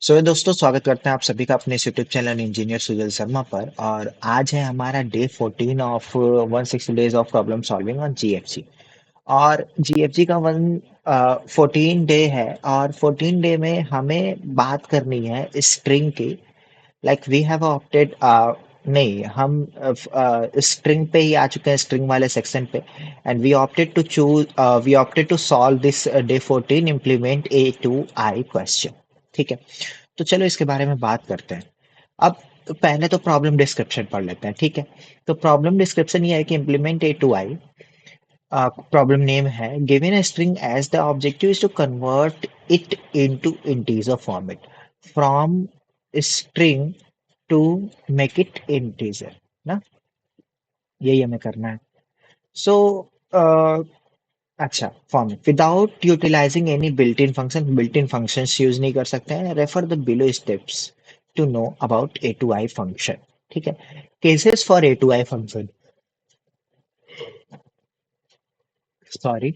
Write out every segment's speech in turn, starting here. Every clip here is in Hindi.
दोस्तों, स्वागत करते हैं आप सभी का अपने इस YouTube channel engineer Sujal Sharma पर। और आज है हमारा day 14 of 160 days of problem solving on GFG. और जीएफजी का 14 डे है, और 14 डे में हमें बात करनी है स्ट्रिंग की। लाइक वी हैव ऑप्टेड, नहीं, हम स्ट्रिंग पे ही आ चुके हैं, स्ट्रिंग वाले सेक्शन पे। And we opted to solve this day 14 implement A to I question. ठीक है, तो चलो इसके बारे में बात करते हैं। अब पहले तो प्रॉब्लम डिस्क्रिप्शन पढ़ लेते हैं। ठीक है, तो प्रॉब्लम डिस्क्रिप्शन ये है कि implement A to I। Problem name है given a string as the objective is to convert it into integer format from string to make it integer ना। यही हमें करना है। सो अच्छा, format without utilizing any built in function use नहीं कर सकते हैं। Refer the below steps to know about A to I function. ठीक है, cases for A to I function. Sorry,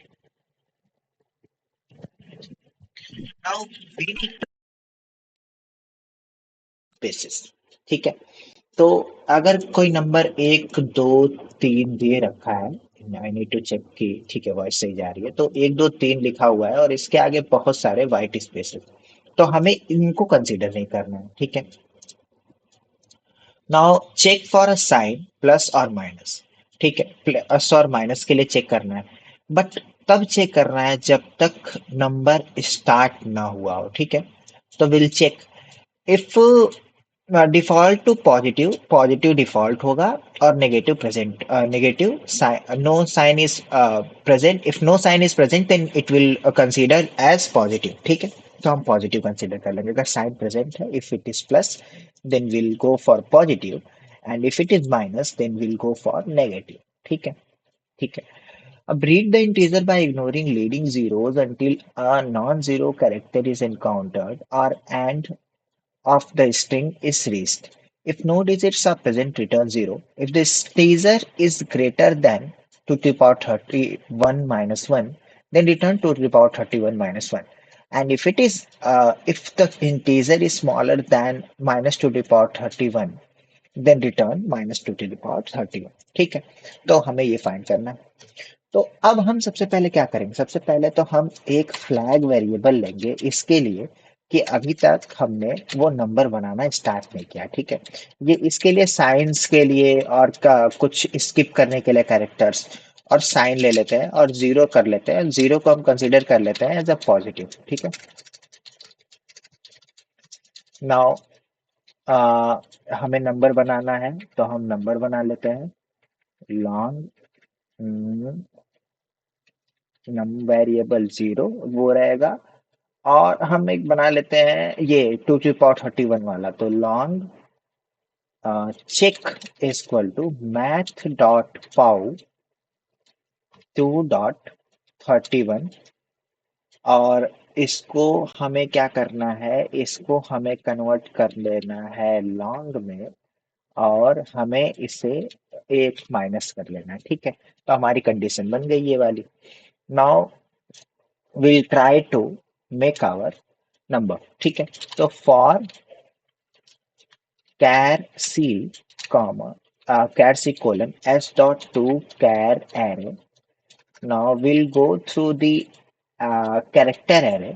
now we need basis. ठीक है, तो अगर कोई नंबर एक दो तीन दिए रखा है, आई नीड टू चेक कि ठीक है वॉइस सही जा रही है। तो एक दो तीन लिखा हुआ है और इसके आगे बहुत सारे वाइट स्पेस है, तो हमें इनको कंसीडर नहीं करना है। ठीक है, now check for a sign plus और माइनस। ठीक है, प्लस और माइनस के लिए चेक करना है, बट तब चेक करना है जब तक नंबर स्टार्ट ना हुआ हो। ठीक है, तो will check if default to positive, positive default होगा, और negative present, negative no sign is present. If no sign is present then it will consider as positive. ठीक है, तो हम पॉजिटिव कंसीडर कर लेंगे। अगर साइन प्रेजेंट है, if it is plus then will go for positive, and if it is minus then will go for negative. ठीक है, ठीक है। अब read the integer by ignoring leading zeros until a non-zero character is encountered or and of the string is reached. If no digits are present, return 0. If the integer is greater than 2 to the power 31 minus 1, then return 2 to the power 31 minus 1. And if the integer is smaller than minus 2 to the power 31, then return minus 2 to the power 31. ठीक है, तो हमें ये फाइंड करना है। तो अब हम सबसे पहले क्या करेंगे, सबसे पहले तो हम एक फ्लैग वेरिएबल लेंगे इसके लिए कि अभी तक हमने वो नंबर बनाना स्टार्ट नहीं किया। ठीक है, ये इसके लिए साइंस के लिए और का कुछ स्किप करने के लिए कैरेक्टर्स और साइन ले लेते हैं और जीरो कर लेते हैं। जीरो को हम कंसीडर कर लेते हैं एज अ पॉजिटिव। ठीक है, नाउ हमें नंबर बनाना है, तो हम नंबर बना लेते हैं। लॉन्ग नंबर वेरिएबल जीरो वो रहेगा। और हम एक बना लेते हैं ये 2 to the power 31 वाला। तो long check is equal to math dot pow 2.31। और इसको हमें क्या करना है, इसको हमें कन्वर्ट कर लेना है लॉन्ग में, और हमें इसे एक माइनस कर लेना है। ठीक है, तो हमारी कंडीशन बन गई ये वाली। Now will try to make our number. ठीक है, तो for char c comma char c colon s dot to char array. Now we'll go through the character array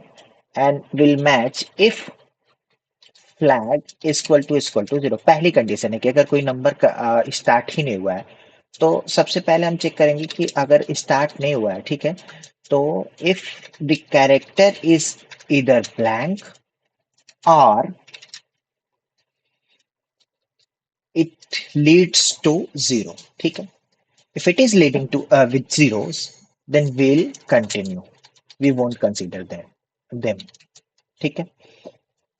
and will match if flag equal to zero. पहली कंडीशन है कि अगर कोई नंबर का स्टार्ट ही नहीं हुआ है, तो सबसे पहले हम चेक करेंगे कि अगर स्टार्ट नहीं हुआ है, ठीक है, तो इफ द कैरेक्टर इज इधर ब्लैंक और इट लीड्स टू जीरो। ठीक है, if it is leading to with zeros, then we'll continue. We won't consider them. ठीक है,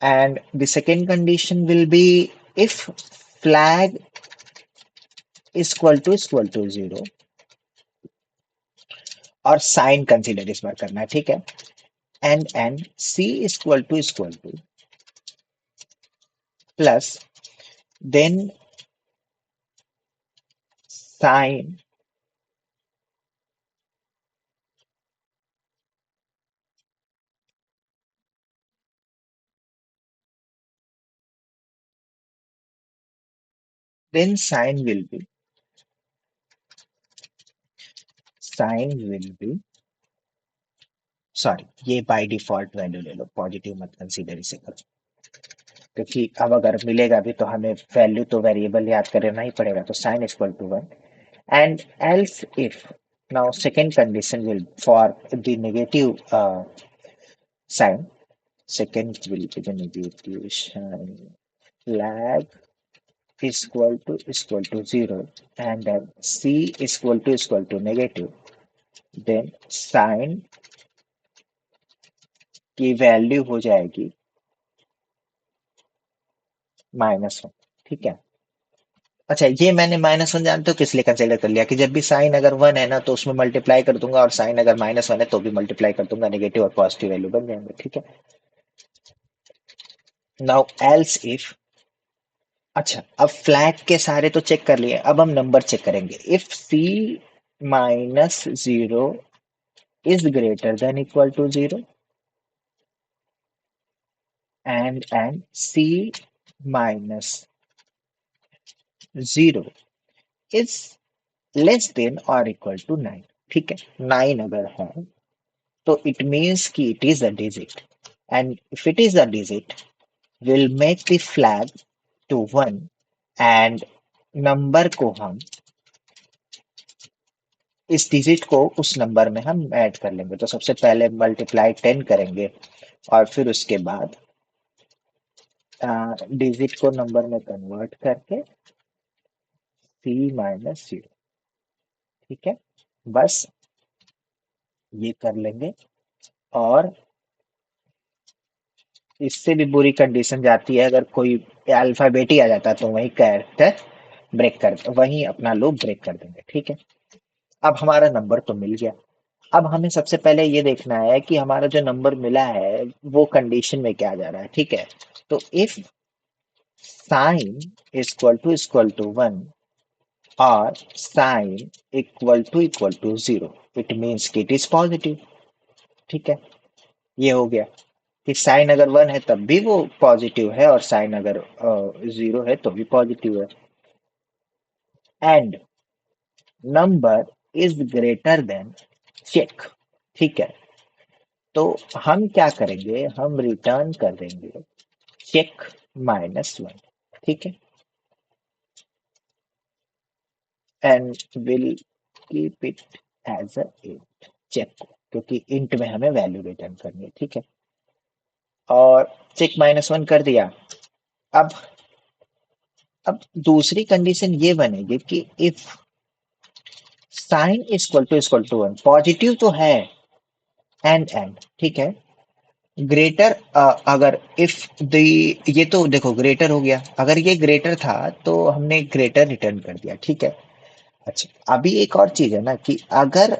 and the second condition will be if flag equal to zero, और साइन कंसिडर इस बार करना है। ठीक है, and C equal to plus then sign then sign will be sorry, ये बाय डिफॉल्ट वैल्यू ले लो, पॉजिटिव मत कंसीडर इसे करो, क्योंकि अब अगर मिलेगा भी तो हमें वैल्यू तो वेरिएबल याद करना ही पड़ेगा, तो sign equal to one and else if now second condition will for the negative sign, second will be the negative sign, flag is equal to 0 and then c is equal to negative, then sign की वैल्यू हो जाएगी -1। ठीक है। अच्छा, ये मैंने -1 जानते हो किस लिए कंसिडर कर लिया कि जब भी साइन अगर 1 है ना तो उसमें मल्टीप्लाई कर दूंगा, और साइन अगर -1 है तो भी मल्टीप्लाई कर दूंगा, नेगेटिव और पॉजिटिव वैल्यू बन जाएंगे। ठीक है। नाउ एल्स इफ, अच्छा अब फ्लैग के सारे तो चेक कर लिए, अब हम नंबर चेक करेंगे। If C -0 is greater than equal to 0 and c minus 0 is less than or equal to 9। ठीक है, 9 अगर है तो it means कि it is a digit, and if it is a digit we'll make the flag to 1 and number को हम इस डिजिट को उस नंबर में हम ऐड कर लेंगे। तो सबसे पहले मल्टीप्लाई 10 करेंगे और फिर उसके बाद डिजिट को नंबर में कन्वर्ट करके C-0। ठीक है, बस ये कर लेंगे। और इससे भी बुरी कंडीशन जाती है अगर कोई अल्फाबेट ही आ जाता है तो वही कैरेक्टर ब्रेक कर, वही अपना लूप ब्रेक कर देंगे। ठीक है, अब हमारा नंबर तो मिल गया। अब हमें सबसे पहले ये देखना है कि हमारा जो नंबर मिला है वो कंडीशन में क्या जा रहा है। ठीक है, तो इफ साइन इक्वल टू 1 और sign equal to 0 it means कि इट इज पॉजिटिव। ठीक है, ये हो गया कि साइन अगर 1 है तब भी वो पॉजिटिव है और साइन अगर 0 है तो भी पॉजिटिव है। And number is greater than check. ठीक है, तो हम क्या करेंगे, हम रिटर्न कर देंगे चेक -1। ठीक है, and will keep it as a int, check को, क्योंकि इंट में हमें वैल्यू रिटर्न करनी है। ठीक है, और चेक -1 कर दिया। अब अब दूसरी कंडीशन ये बनेगी कि if sign equal to 1 positive तो है एंड ठीक है, ग्रेटर अगर इफ द, ये तो देखो ग्रेटर हो गया, अगर ये ग्रेटर था तो हमने ग्रेटर रिटर्न कर दिया। ठीक है। अच्छा, अभी एक और चीज है ना कि अगर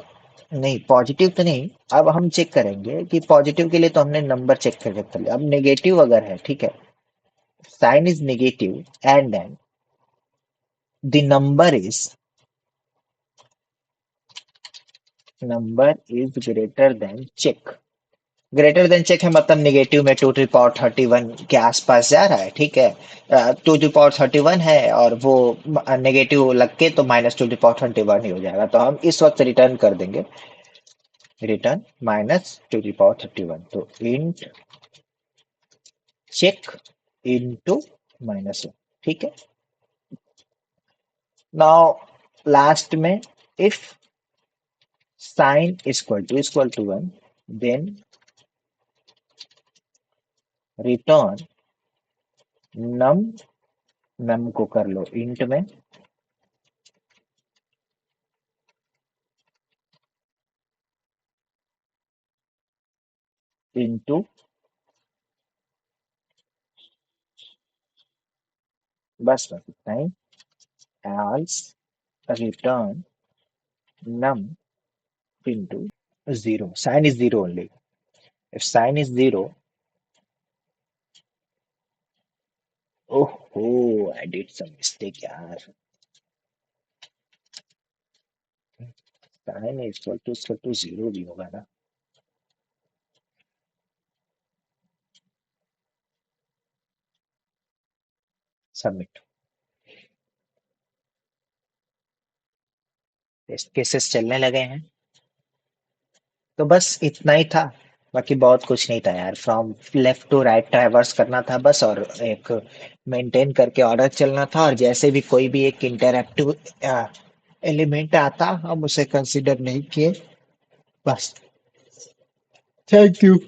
नहीं पॉजिटिव तो नहीं, अब हम चेक करेंगे कि पॉजिटिव के लिए तो हमने नंबर चेक करके कर लिया, अब नेगेटिव अगर है। ठीक है, sign is negative and then the number is greater than check. Greater than check है मतलब नेगेटिव में 2 to the power 31 के आसपास जा रहा है। ठीक है, 2 to the power 31 है और वो नेगेटिव लग के तो -2 to the power 21 ही हो जाएगा, तो हम इस वक्त रिटर्न कर देंगे, रिटर्न -2 to the power 31, तो इंट चेक इनटू -1। ठीक है, नाउ लास्ट में if sign equal to 1 then return num, num को कर लो इंट में इंटू, बस इतना ही, else return num into 0, sign is 0 only, if sign is 0, oh I did some mistake yaar, sign is equal to 0 भी होगा ना। सबमिट। टेस्ट केसेस चलने लगे हैं। तो बस इतना ही था। बाकी बहुत कुछ नहीं था यार, from left to right traverse करना था बस, और एक मेंटेन करके ऑर्डर चलना था, और जैसे भी कोई भी एक इंटरैक्टिव एलिमेंट आता हम उसे कंसिडर नहीं किए। बस। Thank you.